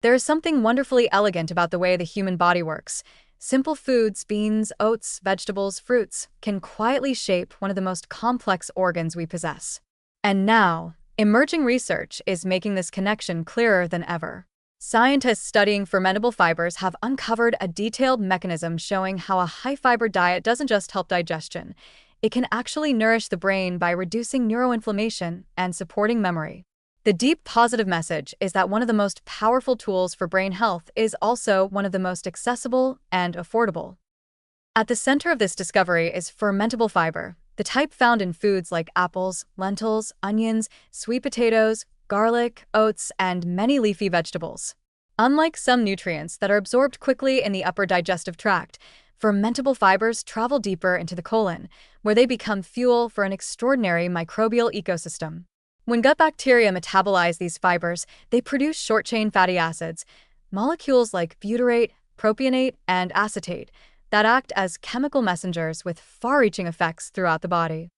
There is something wonderfully elegant about the way the human body works. Simple foods, beans, oats, vegetables, fruits, can quietly shape one of the most complex organs we possess. And now, emerging research is making this connection clearer than ever. Scientists studying fermentable fibers have uncovered a detailed mechanism showing how a high-fiber diet doesn't just help digestion, it can actually nourish the brain by reducing neuroinflammation and supporting memory. The deep positive message is that one of the most powerful tools for brain health is also one of the most accessible and affordable. At the center of this discovery is fermentable fiber, the type found in foods like apples, lentils, onions, sweet potatoes, garlic, oats, and many leafy vegetables. Unlike some nutrients that are absorbed quickly in the upper digestive tract, fermentable fibers travel deeper into the colon, where they become fuel for an extraordinary microbial ecosystem. When gut bacteria metabolize these fibers, they produce short-chain fatty acids, molecules like butyrate, propionate, and acetate, that act as chemical messengers with far-reaching effects throughout the body.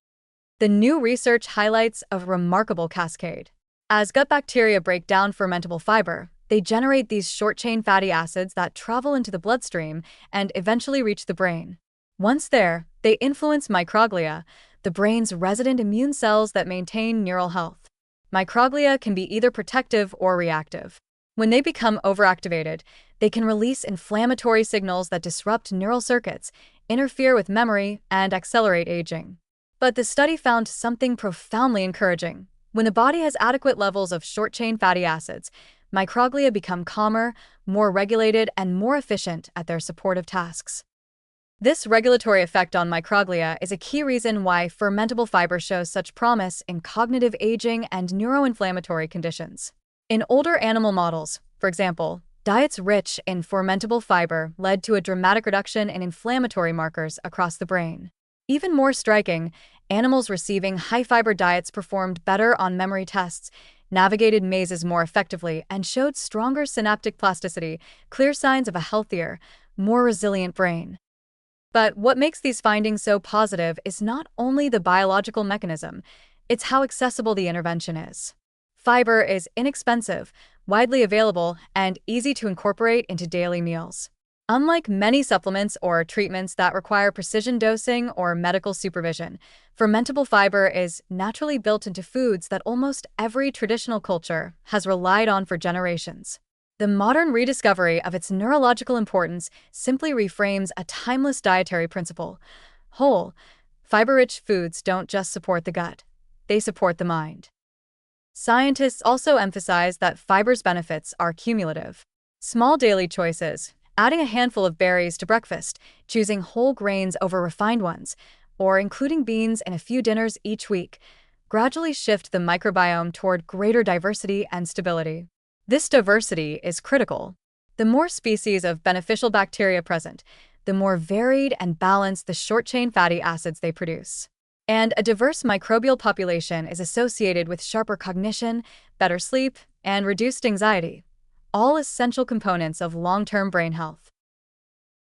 The new research highlights a remarkable cascade. As gut bacteria break down fermentable fiber, they generate these short-chain fatty acids that travel into the bloodstream and eventually reach the brain. Once there, they influence microglia, the brain's resident immune cells that maintain neural health. Microglia can be either protective or reactive. When they become overactivated, they can release inflammatory signals that disrupt neural circuits, interfere with memory, and accelerate aging. But the study found something profoundly encouraging. When the body has adequate levels of short-chain fatty acids, microglia become calmer, more regulated, and more efficient at their supportive tasks. This regulatory effect on microglia is a key reason why fermentable fiber shows such promise in cognitive aging and neuroinflammatory conditions. In older animal models, for example, diets rich in fermentable fiber led to a dramatic reduction in inflammatory markers across the brain. Even more striking, animals receiving high-fiber diets performed better on memory tests, navigated mazes more effectively, and showed stronger synaptic plasticity, clear signs of a healthier, more resilient brain. But what makes these findings so positive is not only the biological mechanism, it's how accessible the intervention is. Fiber is inexpensive, widely available, and easy to incorporate into daily meals. Unlike many supplements or treatments that require precision dosing or medical supervision, fermentable fiber is naturally built into foods that almost every traditional culture has relied on for generations. The modern rediscovery of its neurological importance simply reframes a timeless dietary principle. Whole, fiber-rich foods don't just support the gut, they support the mind. Scientists also emphasize that fiber's benefits are cumulative. Small daily choices, adding a handful of berries to breakfast, choosing whole grains over refined ones, or including beans in a few dinners each week, gradually shift the microbiome toward greater diversity and stability. This diversity is critical. The more species of beneficial bacteria present, the more varied and balanced the short-chain fatty acids they produce. And a diverse microbial population is associated with sharper cognition, better sleep, and reduced anxiety, all essential components of long-term brain health.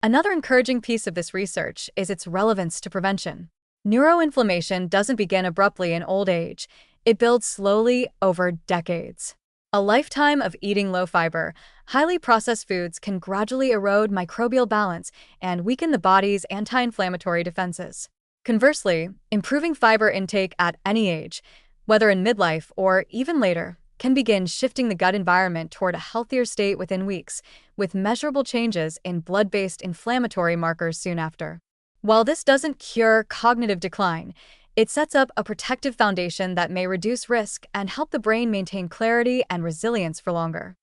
Another encouraging piece of this research is its relevance to prevention. Neuroinflammation doesn't begin abruptly in old age, it builds slowly over decades. A lifetime of eating low-fiber, highly processed foods can gradually erode microbial balance and weaken the body's anti-inflammatory defenses. Conversely, improving fiber intake at any age, whether in midlife or even later, can begin shifting the gut environment toward a healthier state within weeks, with measurable changes in blood-based inflammatory markers soon after. While this doesn't cure cognitive decline, it sets up a protective foundation that may reduce risk and help the brain maintain clarity and resilience for longer.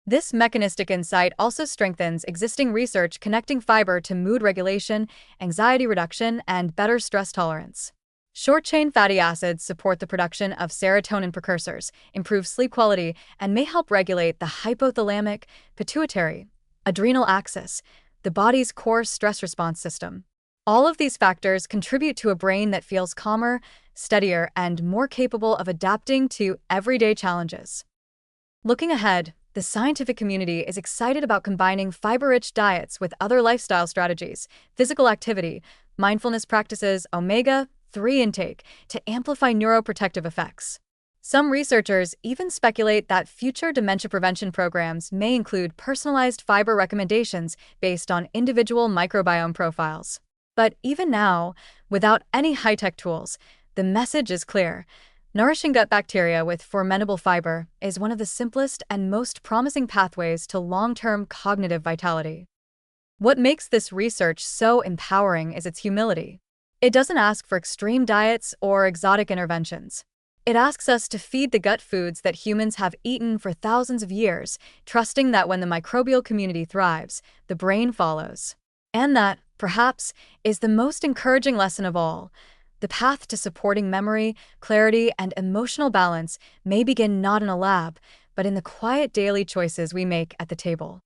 This mechanistic insight also strengthens existing research connecting fiber to mood regulation, anxiety reduction, and better stress tolerance. Short-chain fatty acids support the production of serotonin precursors, improve sleep quality, and may help regulate the hypothalamic, pituitary, adrenal axis, the body's core stress response system. All of these factors contribute to a brain that feels calmer, steadier, and more capable of adapting to everyday challenges. Looking ahead, the scientific community is excited about combining fiber-rich diets with other lifestyle strategies, physical activity, mindfulness practices, omega-3 intake to amplify neuroprotective effects. Some researchers even speculate that future dementia prevention programs may include personalized fiber recommendations based on individual microbiome profiles. But even now, without any high-tech tools, the message is clear. Nourishing gut bacteria with fermentable fiber is one of the simplest and most promising pathways to long-term cognitive vitality. What makes this research so empowering is its humility. It doesn't ask for extreme diets or exotic interventions. It asks us to feed the gut foods that humans have eaten for thousands of years, trusting that when the microbial community thrives, the brain follows. And that, perhaps, is the most encouraging lesson of all. The path to supporting memory, clarity, and emotional balance may begin not in a lab, but in the quiet daily choices we make at the table.